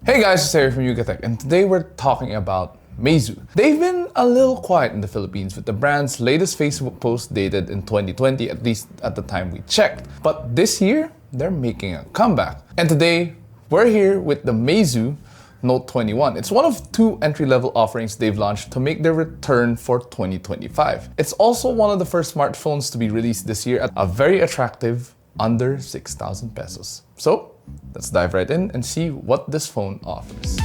Hey guys, it's Harry from Yucatec, and today we're talking about Meizu. They've been a little quiet in the Philippines, with the brand's latest Facebook post dated in 2020, at least at the time we checked. But this year, they're making a comeback. And today, we're here with the Meizu Note 21. It's one of two entry-level offerings they've launched to make their return for 2025. It's also one of the first smartphones to be released this year at a very attractive under 6,000 pesos. So, let's dive right in and see what this phone offers.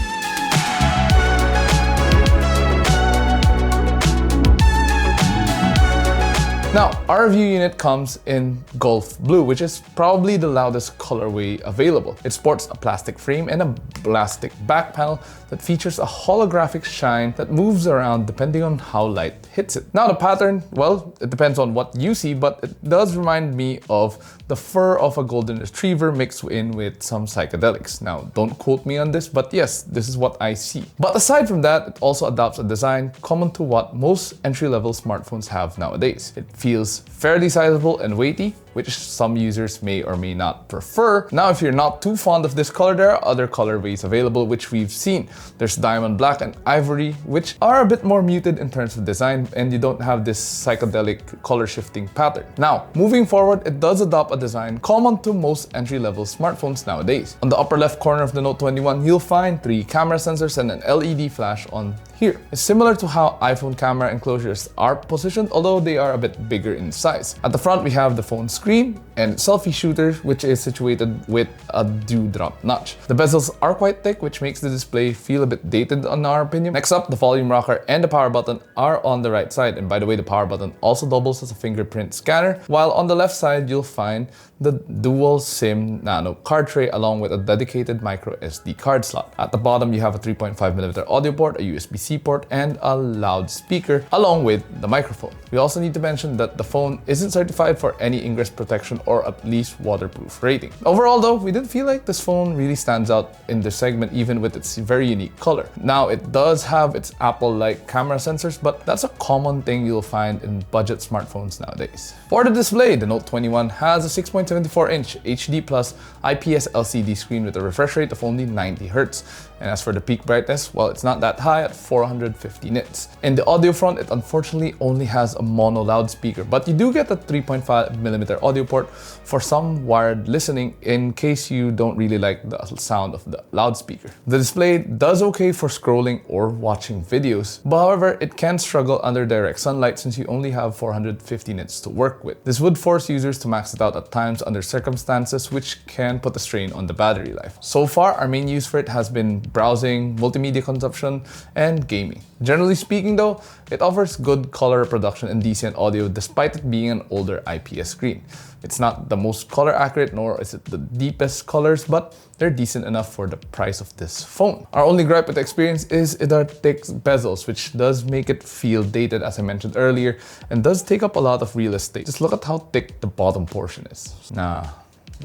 Now, our review unit comes in Gulf Blue, which is probably the loudest colorway available. It sports a plastic frame and a plastic back panel that features a holographic shine that moves around depending on how light hits it. Now, the pattern, well, it depends on what you see, but it does remind me of the fur of a golden retriever mixed in with some psychedelics. Now, don't quote me on this, but yes, this is what I see. But aside from that, it also adopts a design common to what most entry-level smartphones have nowadays. It feels fairly sizable and weighty, which some users may or may not prefer. Now, if you're not too fond of this color, there are other colorways available, which we've seen. There's diamond black and ivory, which are a bit more muted in terms of design, and you don't have this psychedelic color shifting pattern. Now, moving forward, it does adopt a design common to most entry-level smartphones nowadays. On the upper left corner of the Note 21, you'll find 3 camera sensors and an LED flash on here. It's similar to how iPhone camera enclosures are positioned, although they are a bit bigger in size. At the front, we have the phone screen and selfie shooter, which is situated with a dewdrop notch. The bezels are quite thick, which makes the display feel a bit dated in our opinion. Next up, the volume rocker and the power button are on the right side. And by the way, the power button also doubles as a fingerprint scanner, while on the left side, you'll find the dual SIM nano card tray along with a dedicated micro SD card slot. At the bottom, you have a 3.5mm audio port, a USB-C port, and a loudspeaker along with the microphone. We also need to mention that the phone isn't certified for any ingress protection or at least waterproof rating. Overall though, we didn't feel like this phone really stands out in this segment even with its very unique color. Now, it does have its Apple-like camera sensors, but that's a common thing you'll find in budget smartphones nowadays. For the display, the Note 21 has a 6.74-inch HD Plus IPS LCD screen with a refresh rate of only 90Hz. And as for the peak brightness, well, it's not that high at 450 nits. In the audio front, it unfortunately only has a mono loudspeaker, but you do get a 3.5mm audio port for some wired listening in case you don't really like the sound of the loudspeaker. The display does okay for scrolling or watching videos, but however, it can struggle under direct sunlight since you only have 450 nits to work with. This would force users to max it out at times under circumstances which can put a strain on the battery life. So far, our main use for it has been browsing, multimedia consumption, and gaming. Generally speaking though, it offers good color reproduction and decent audio despite it being an older IPS screen. It's not the most color accurate nor is it the deepest colors, but they're decent enough for the price of this phone. Our only gripe with the experience is the thick bezels, which does make it feel dated as I mentioned earlier and does take up a lot of real estate. Just look at how thick the bottom portion is. Nah,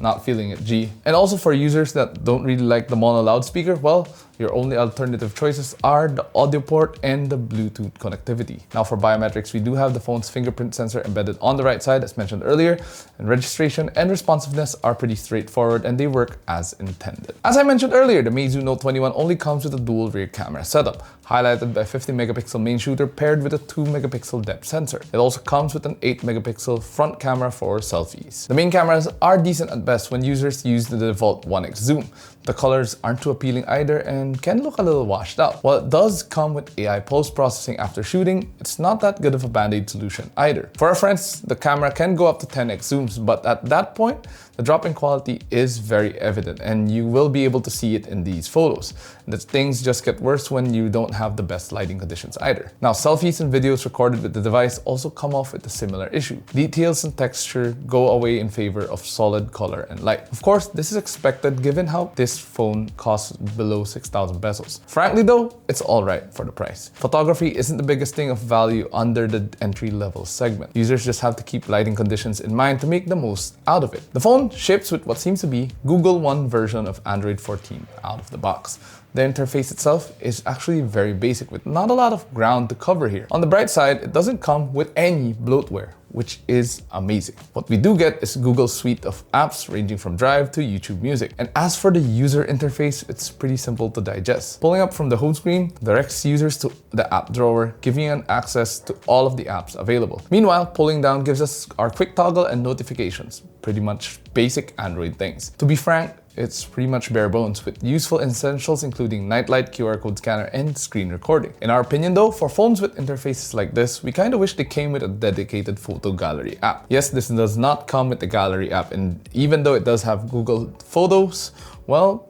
not feeling it, G. And also for users that don't really like the mono loudspeaker, well, your only alternative choices are the audio port and the Bluetooth connectivity. Now for biometrics, we do have the phone's fingerprint sensor embedded on the right side as mentioned earlier, and registration and responsiveness are pretty straightforward and they work as intended. As I mentioned earlier, the Meizu Note 21 only comes with a dual rear camera setup, highlighted by a 50MP main shooter paired with a 2MP depth sensor. It also comes with an 8MP front camera for selfies. The main cameras are decent at best when users use the default 1x zoom. The colors aren't too appealing either and can look a little washed out. While it does come with AI post-processing after shooting, it's not that good of a band-aid solution either. For reference, the camera can go up to 10x zooms, but at that point, the drop in quality is very evident and you will be able to see it in these photos. And things just get worse when you don't have the best lighting conditions either. Now, selfies and videos recorded with the device also come off with a similar issue. Details and texture go away in favor of solid color and light. Of course, this is expected given how this phone costs below 6,000 pesos. Frankly though, it's alright for the price. Photography isn't the biggest thing of value under the entry-level segment. Users just have to keep lighting conditions in mind to make the most out of it. The phone ships with what seems to be Google One version of Android 14 out of the box. The interface itself is actually very basic with not a lot of ground to cover here. On the bright side, it doesn't come with any bloatware which is amazing. What we do get is Google's suite of apps ranging from Drive to YouTube Music. And as for the user interface, it's pretty simple to digest. Pulling up from the home screen directs users to the app drawer, giving you access to all of the apps available. Meanwhile, pulling down gives us our quick toggle and notifications, pretty much basic Android things. To be frank, it's pretty much bare bones with useful essentials including nightlight, QR code scanner, and screen recording. In our opinion though, for phones with interfaces like this, we kinda wish they came with a dedicated photo gallery app. Yes, this does not come with the gallery app, and even though it does have Google Photos, well,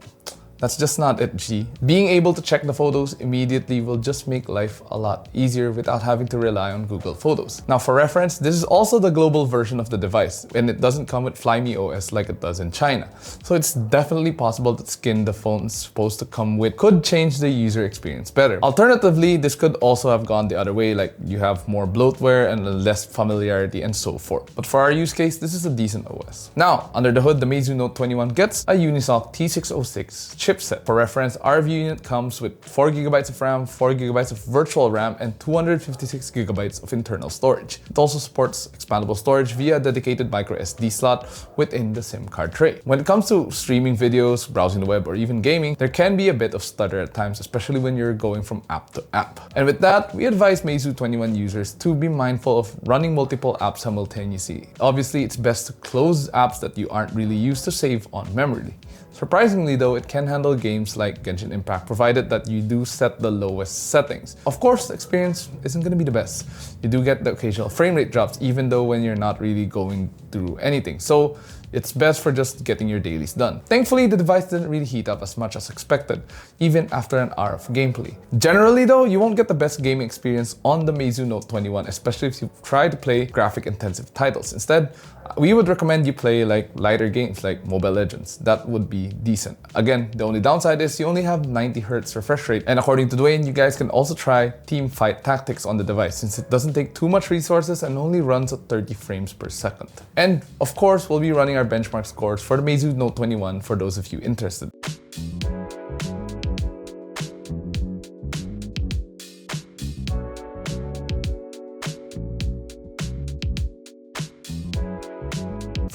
that's just not it, G. Being able to check the photos immediately will just make life a lot easier without having to rely on Google Photos. Now for reference, this is also the global version of the device, and it doesn't come with Flyme OS like it does in China. So it's definitely possible that skin the phone is supposed to come with could change the user experience better. Alternatively, this could also have gone the other way, like you have more bloatware and less familiarity and so forth. But for our use case, this is a decent OS. Now, under the hood, the Meizu Note 21 gets a Unisoc T606 chipset. For reference, our view unit comes with 4GB of RAM, 4GB of virtual RAM, and 256GB of internal storage. It also supports expandable storage via a dedicated microSD slot within the SIM card tray. When it comes to streaming videos, browsing the web, or even gaming, there can be a bit of stutter at times, especially when you're going from app to app. And with that, we advise Meizu 21 users to be mindful of running multiple apps simultaneously. Obviously, it's best to close apps that you aren't really used to save on memory. Surprisingly though, it can handle games like Genshin Impact provided that you do set the lowest settings. Of course, the experience isn't going to be the best. You do get the occasional frame rate drops even though when you're not really going through anything. So it's best for just getting your dailies done. Thankfully, the device didn't really heat up as much as expected, even after an hour of gameplay. Generally though, you won't get the best gaming experience on the Meizu Note 21, especially if you try to play graphic-intensive titles. Instead, we would recommend you play like lighter games like Mobile Legends. That would be decent. Again, the only downside is you only have 90Hz refresh rate. And according to Dwayne, you guys can also try Team Fight Tactics on the device since it doesn't take too much resources and only runs at 30 frames per second. And of course, we'll be running our benchmark scores for the Meizu Note 21 for those of you interested.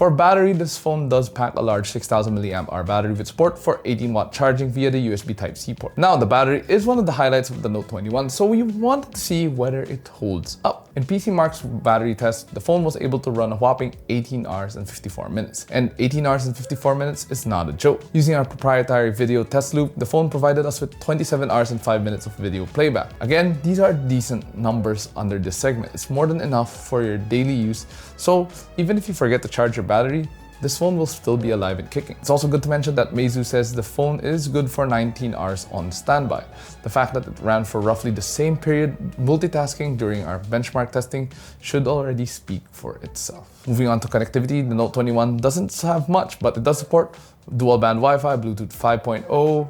For battery, this phone does pack a large 6000 mAh battery with support for 18-watt charging via the USB Type-C port. Now, the battery is one of the highlights of the Note 21, so we wanted to see whether it holds up. In PCMark's battery test, the phone was able to run a whopping 18 hours and 54 minutes. And 18 hours and 54 minutes is not a joke. Using our proprietary video test loop, the phone provided us with 27 hours and 5 minutes of video playback. Again, these are decent numbers under this segment. It's more than enough for your daily use. So even if you forget to charge your battery, this phone will still be alive and kicking. It's also good to mention that Meizu says the phone is good for 19 hours on standby. The fact that it ran for roughly the same period multitasking during our benchmark testing should already speak for itself. Moving on to connectivity, the Note 21 doesn't have much, but it does support dual band Wi-Fi, Bluetooth 5.0,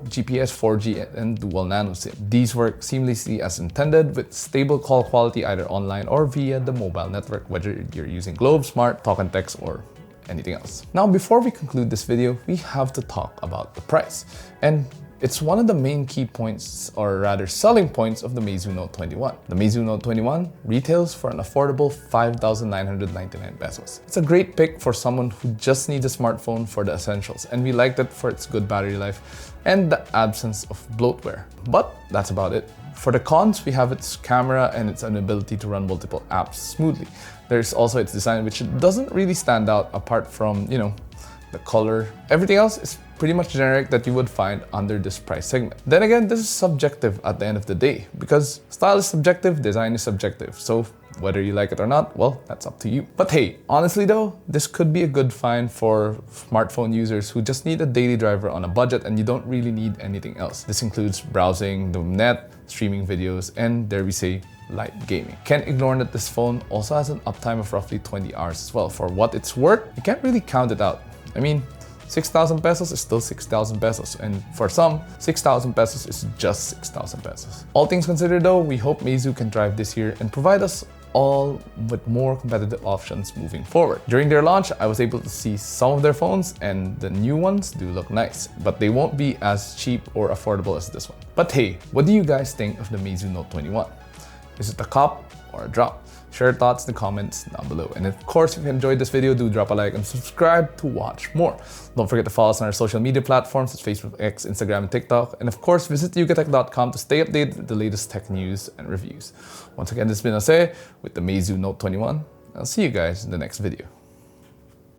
GPS 4G, and dual nano SIM. These work seamlessly as intended with stable call quality either online or via the mobile network, whether you're using Globe, Smart, Talk and Text, or anything else. Now, before we conclude this video, we have to talk about the price. And it's one of the main key points, or rather selling points, of the Meizu Note 21. The Meizu Note 21 retails for an affordable 5,999 pesos. It's a great pick for someone who just needs a smartphone for the essentials, and we liked it for its good battery life and the absence of bloatware. But that's about it. For the cons, we have its camera and its inability to run multiple apps smoothly. There's also its design, which doesn't really stand out apart from, the color. Everything else is pretty much generic that you would find under this price segment. Then again, this is subjective at the end of the day because style is subjective, design is subjective. So whether you like it or not, well, that's up to you. But hey, honestly though, this could be a good find for smartphone users who just need a daily driver on a budget and you don't really need anything else. This includes browsing the net, streaming videos, and dare we say, light gaming. Can't ignore that this phone also has an uptime of roughly 20 hours as well. For what it's worth, you can't really count it out. I mean, 6,000 pesos is still 6,000 pesos, and for some, 6,000 pesos is just 6,000 pesos. All things considered though, we hope Meizu can thrive this year and provide us all with more competitive options moving forward. During their launch, I was able to see some of their phones and the new ones do look nice, but they won't be as cheap or affordable as this one. But hey, what do you guys think of the Meizu Note 21? Is it a cop or a drop? Share your thoughts in the comments down below. And of course, if you enjoyed this video, do drop a like and subscribe to watch more. Don't forget to follow us on our social media platforms such as Facebook, X, Instagram, and TikTok. And of course, visit ukatech.com to stay updated with the latest tech news and reviews. Once again, this has been Jose with the Meizu Note 21. I'll see you guys in the next video.